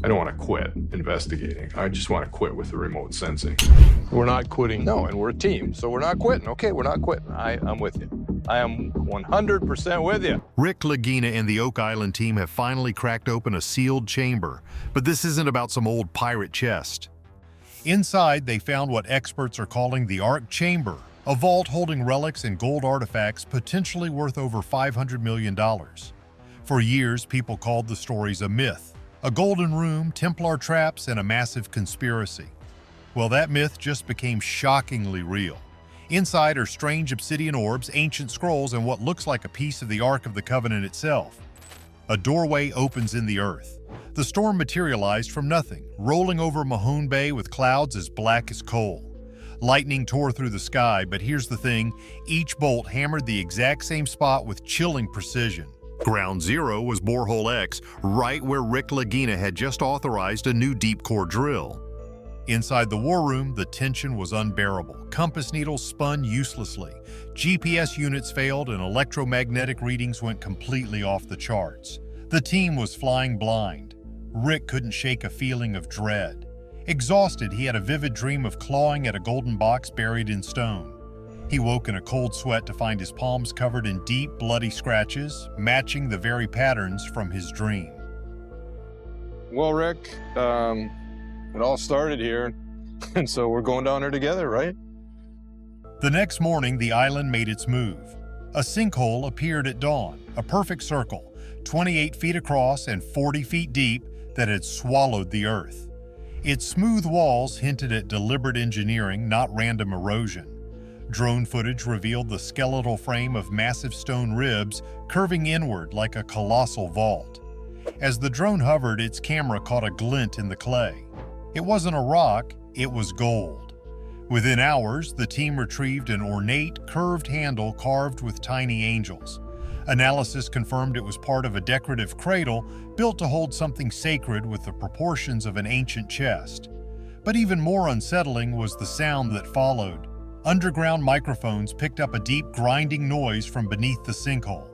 I don't want to quit investigating. I just want to quit with the remote sensing. We're not quitting. No, and we're a team, so we're not quitting. Okay, we're not quitting. I'm with you. I am 100% with you. Rick Lagina and the Oak Island team have finally cracked open a sealed chamber, but this isn't about some old pirate chest. Inside, they found what experts are calling the Ark Chamber, a vault holding relics and gold artifacts potentially worth over $500 million. For years, people called the stories a myth, a golden room, Templar traps, and a massive conspiracy. Well, that myth just became shockingly real. Inside are strange obsidian orbs, ancient scrolls, and what looks like a piece of the Ark of the Covenant itself. A doorway opens in the earth. The storm materialized from nothing, rolling over Mahone Bay with clouds as black as coal. Lightning tore through the sky, but here's the thing, each bolt hammered the exact same spot with chilling precision. Ground zero was Borehole X, right where Rick Lagina had just authorized a new deep core drill. Inside the war room, the tension was unbearable. Compass needles spun uselessly. GPS units failed and electromagnetic readings went completely off the charts. The team was flying blind. Rick couldn't shake a feeling of dread. Exhausted, he had a vivid dream of clawing at a golden box buried in stone. He woke in a cold sweat to find his palms covered in deep, bloody scratches, matching the very patterns from his dream. Well, Rick, it all started here, and so we're going down there together, right? The next morning, the island made its move. A sinkhole appeared at dawn, a perfect circle, 28 feet across and 40 feet deep, that had swallowed the earth. Its smooth walls hinted at deliberate engineering, not random erosion. Drone footage revealed the skeletal frame of massive stone ribs curving inward like a colossal vault. As the drone hovered, its camera caught a glint in the clay. It wasn't a rock, it was gold. Within hours, the team retrieved an ornate, curved handle carved with tiny angels. Analysis confirmed it was part of a decorative cradle built to hold something sacred with the proportions of an ancient chest. But even more unsettling was the sound that followed. Underground microphones picked up a deep grinding noise from beneath the sinkhole.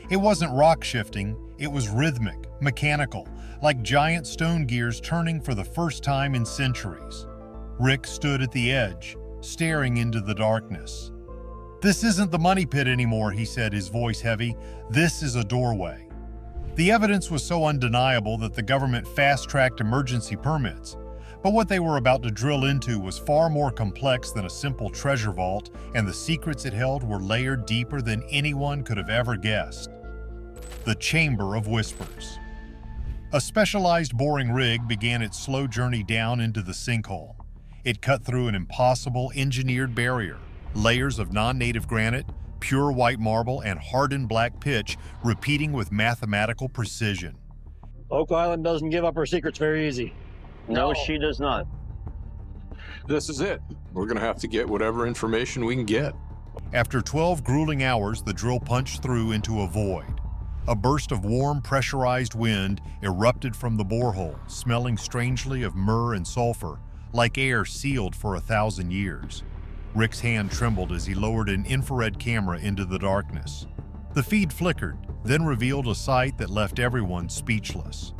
It wasn't rock shifting, it was rhythmic, mechanical, like giant stone gears turning for the first time in centuries. Rick stood at the edge, staring into the darkness. "This isn't the money pit anymore," he said, his voice heavy. "This is a doorway." The evidence was so undeniable that the government fast-tracked emergency permits. But what they were about to drill into was far more complex than a simple treasure vault, and the secrets it held were layered deeper than anyone could have ever guessed. The Chamber of Whispers. A specialized boring rig began its slow journey down into the sinkhole. It cut through an impossible engineered barrier, layers of non-native granite, pure white marble, and hardened black pitch, repeating with mathematical precision. Oak Island doesn't give up her secrets very easy. No, she does not. This is it. We're gonna have to get whatever information we can get. After 12 grueling hours, the drill punched through into a void. A burst of warm, pressurized wind erupted from the borehole, smelling strangely of myrrh and sulfur, like air sealed for 1,000 years. Rick's hand trembled as he lowered an infrared camera into the darkness. The feed flickered, then revealed a sight that left everyone speechless.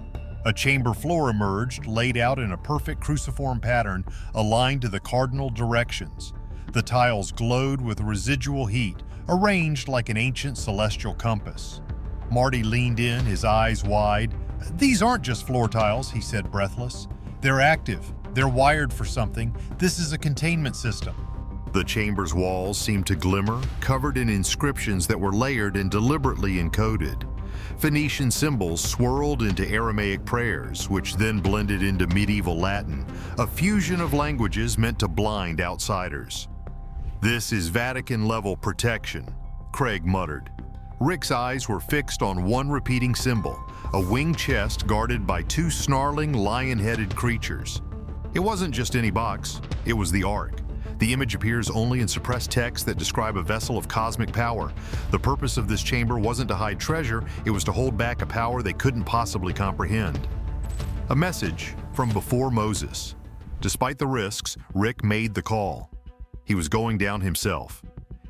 A chamber floor emerged, laid out in a perfect cruciform pattern aligned to the cardinal directions. The tiles glowed with residual heat, arranged like an ancient celestial compass. Marty leaned in, his eyes wide. "These aren't just floor tiles," he said, breathless. "They're active. They're wired for something. This is a containment system." The chamber's walls seemed to glimmer, covered in inscriptions that were layered and deliberately encoded. Phoenician symbols swirled into Aramaic prayers, which then blended into medieval Latin, a fusion of languages meant to blind outsiders. "This is Vatican-level protection," Craig muttered. Rick's eyes were fixed on one repeating symbol, a winged chest guarded by two snarling, lion-headed creatures. It wasn't just any box, it was the Ark. The image appears only in suppressed texts that describe a vessel of cosmic power. The purpose of this chamber wasn't to hide treasure, it was to hold back a power they couldn't possibly comprehend. A message from before Moses. Despite the risks, Rick made the call. He was going down himself.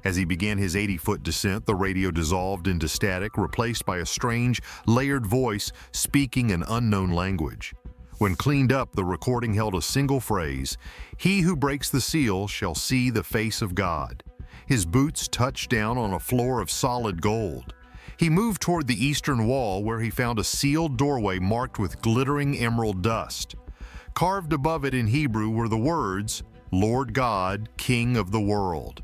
As he began his 80-foot descent, the radio dissolved into static, replaced by a strange, layered voice speaking an unknown language. When cleaned up, the recording held a single phrase, "He who breaks the seal shall see the face of God." His boots touched down on a floor of solid gold. He moved toward the eastern wall where he found a sealed doorway marked with glittering emerald dust. Carved above it in Hebrew were the words, "Lord God, King of the world."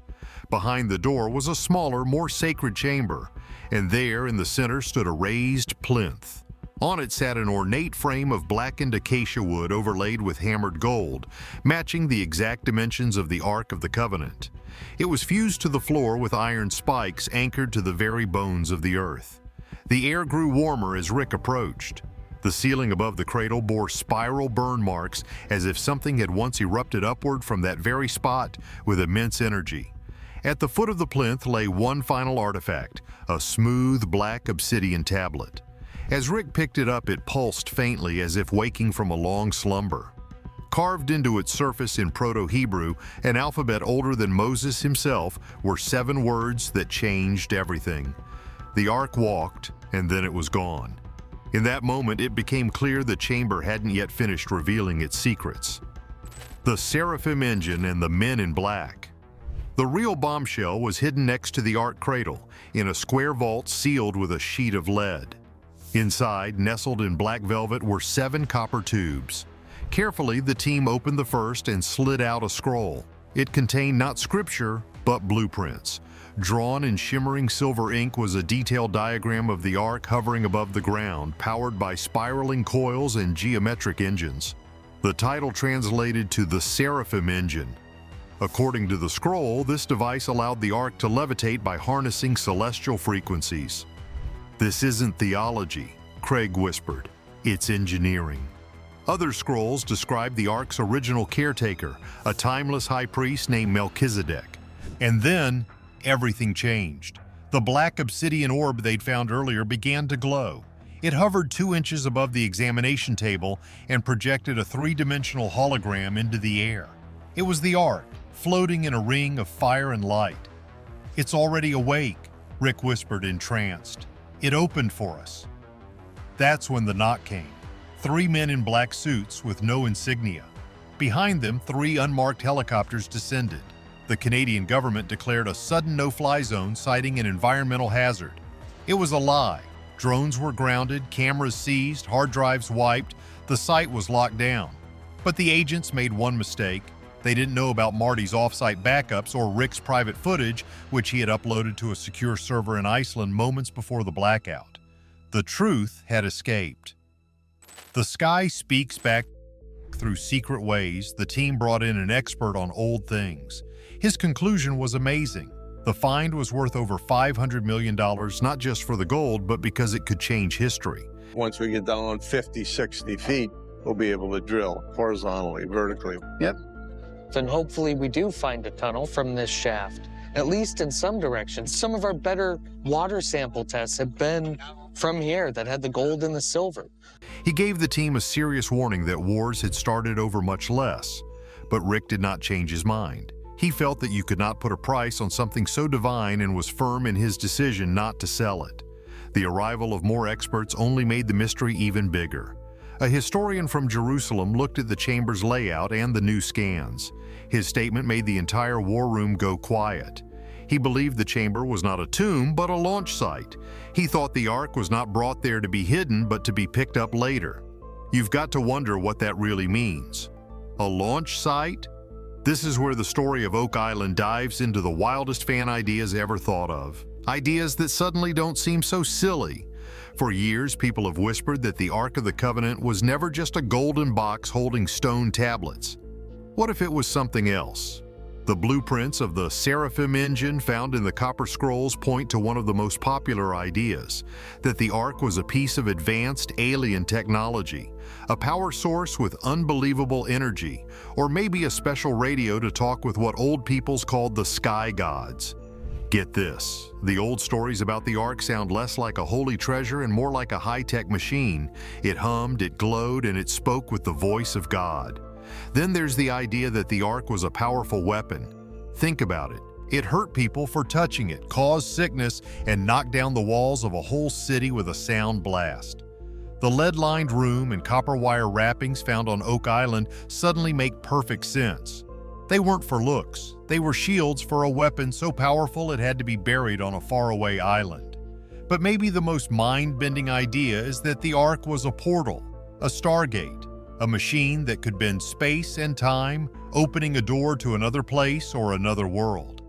Behind the door was a smaller, more sacred chamber, and there in the center stood a raised plinth. On it sat an ornate frame of blackened acacia wood overlaid with hammered gold, matching the exact dimensions of the Ark of the Covenant. It was fused to the floor with iron spikes anchored to the very bones of the earth. The air grew warmer as Rick approached. The ceiling above the cradle bore spiral burn marks as if something had once erupted upward from that very spot with immense energy. At the foot of the plinth lay one final artifact, a smooth black obsidian tablet. As Rick picked it up, it pulsed faintly as if waking from a long slumber. Carved into its surface in Proto-Hebrew, an alphabet older than Moses himself, were 7 words that changed everything. The Ark walked, and then it was gone. In that moment, it became clear the chamber hadn't yet finished revealing its secrets. The Seraphim engine and the men in black. The real bombshell was hidden next to the Ark cradle, in a square vault sealed with a sheet of lead. Inside, nestled in black velvet, were 7 copper tubes. Carefully, the team opened the first and slid out a scroll. It contained not scripture, but blueprints. Drawn in shimmering silver ink was a detailed diagram of the Ark hovering above the ground, powered by spiraling coils and geometric engines. The title translated to the Seraphim engine. According to the scroll, this device allowed the Ark to levitate by harnessing celestial frequencies. "This isn't theology," Craig whispered. "It's engineering." Other scrolls describe the Ark's original caretaker, a timeless high priest named Melchizedek. And then, everything changed. The black obsidian orb they'd found earlier began to glow. It hovered 2 inches above the examination table and projected a 3-dimensional hologram into the air. It was the Ark, floating in a ring of fire and light. "It's already awake," Rick whispered, entranced. "It opened for us." That's when the knock came. 3 men in black suits with no insignia. Behind them, 3 unmarked helicopters descended. The Canadian government declared a sudden no-fly zone, citing an environmental hazard. It was a lie. Drones were grounded, cameras seized, hard drives wiped. The site was locked down. But the agents made one mistake. They didn't know about Marty's off-site backups or Rick's private footage, which he had uploaded to a secure server in Iceland moments before the blackout. The truth had escaped. The sky speaks back through secret ways. The team brought in an expert on old things. His conclusion was amazing. The find was worth over $500 million, not just for the gold, but because it could change history. Once we get down 50, 60 feet, we'll be able to drill horizontally, vertically. Yep. Then hopefully we do find a tunnel from this shaft, at least in some direction. Some of our better water sample tests have been from here that had the gold and the silver. He gave the team a serious warning that wars had started over much less. But Rick did not change his mind. He felt that you could not put a price on something so divine and was firm in his decision not to sell it. The arrival of more experts only made the mystery even bigger. A historian from Jerusalem looked at the chamber's layout and the new scans. His statement made the entire war room go quiet. He believed the chamber was not a tomb, but a launch site. He thought the Ark was not brought there to be hidden, but to be picked up later. You've got to wonder what that really means. A launch site? This is where the story of Oak Island dives into the wildest fan ideas ever thought of. Ideas that suddenly don't seem so silly. For years, people have whispered that the Ark of the Covenant was never just a golden box holding stone tablets. What if it was something else? The blueprints of the Seraphim engine found in the Copper Scrolls point to one of the most popular ideas, that the Ark was a piece of advanced alien technology, a power source with unbelievable energy, or maybe a special radio to talk with what old peoples called the sky gods. Get this, the old stories about the Ark sound less like a holy treasure and more like a high-tech machine. It hummed, it glowed, and it spoke with the voice of God. Then there's the idea that the Ark was a powerful weapon. Think about it. It hurt people for touching it, caused sickness, and knocked down the walls of a whole city with a sound blast. The lead-lined room and copper wire wrappings found on Oak Island suddenly make perfect sense. They weren't for looks. They were shields for a weapon so powerful it had to be buried on a faraway island. But maybe the most mind-bending idea is that the Ark was a portal, a stargate, a machine that could bend space and time, opening a door to another place or another world.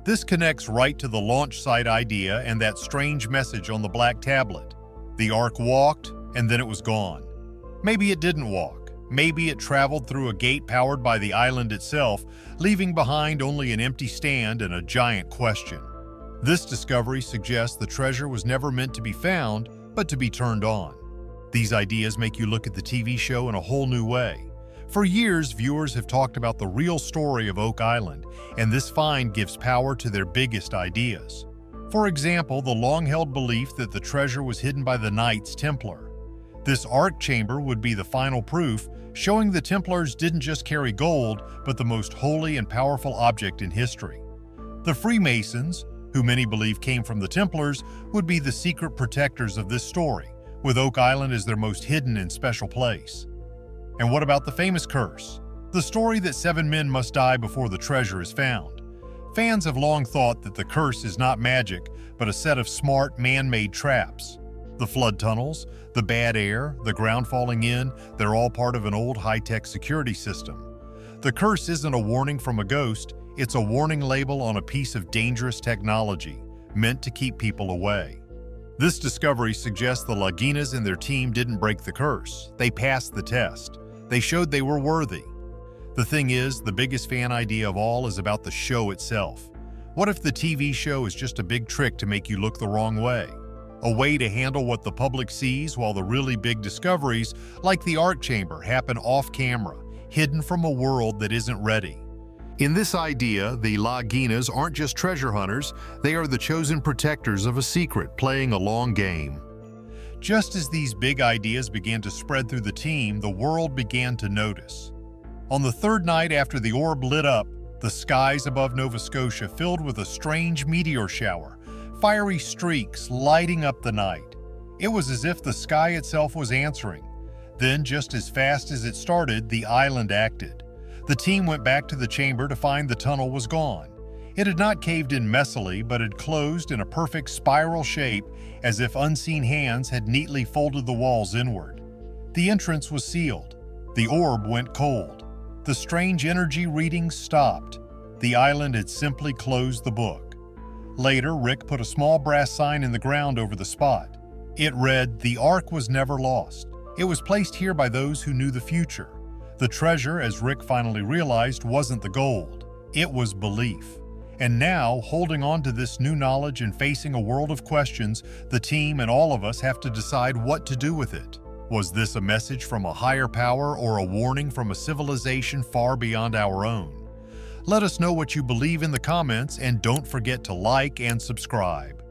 This connects right to the launch site idea and that strange message on the black tablet. The Ark walked, and then it was gone. Maybe it didn't walk. Maybe it traveled through a gate powered by the island itself, leaving behind only an empty stand and a giant question. This discovery suggests the treasure was never meant to be found, but to be turned on. These ideas make you look at the TV show in a whole new way. For years, viewers have talked about the real story of Oak Island, and this find gives power to their biggest ideas. For example, the long-held belief that the treasure was hidden by the Knights Templar. This Ark Chamber would be the final proof, showing the Templars didn't just carry gold, but the most holy and powerful object in history. The Freemasons, who many believe came from the Templars, would be the secret protectors of this story, with Oak Island as their most hidden and special place. And what about the famous curse? The story that 7 men must die before the treasure is found. Fans have long thought that the curse is not magic, but a set of smart, man-made traps. The flood tunnels, the bad air, the ground falling in, they're all part of an old high-tech security system. The curse isn't a warning from a ghost, it's a warning label on a piece of dangerous technology, meant to keep people away. This discovery suggests the Laginas and their team didn't break the curse. They passed the test. They showed they were worthy. The thing is, the biggest fan idea of all is about the show itself. What if the TV show is just a big trick to make you look the wrong way? A way to handle what the public sees while the really big discoveries, like the Ark Chamber, happen off-camera, hidden from a world that isn't ready. In this idea, the Laginas aren't just treasure hunters, they are the chosen protectors of a secret, playing a long game. Just as these big ideas began to spread through the team, the world began to notice. On the third night after the orb lit up, the skies above Nova Scotia filled with a strange meteor shower, fiery streaks lighting up the night. It was as if the sky itself was answering. Then, just as fast as it started, the island acted. The team went back to the chamber to find the tunnel was gone. It had not caved in messily, but had closed in a perfect spiral shape, as if unseen hands had neatly folded the walls inward. The entrance was sealed. The orb went cold. The strange energy readings stopped. The island had simply closed the book. Later, Rick put a small brass sign in the ground over the spot. It read, "The Ark was never lost. It was placed here by those who knew the future." The treasure, as Rick finally realized, wasn't the gold. It was belief. And now, holding on to this new knowledge and facing a world of questions, the team and all of us have to decide what to do with it. Was this a message from a higher power or a warning from a civilization far beyond our own? Let us know what you believe in the comments, and don't forget to like and subscribe.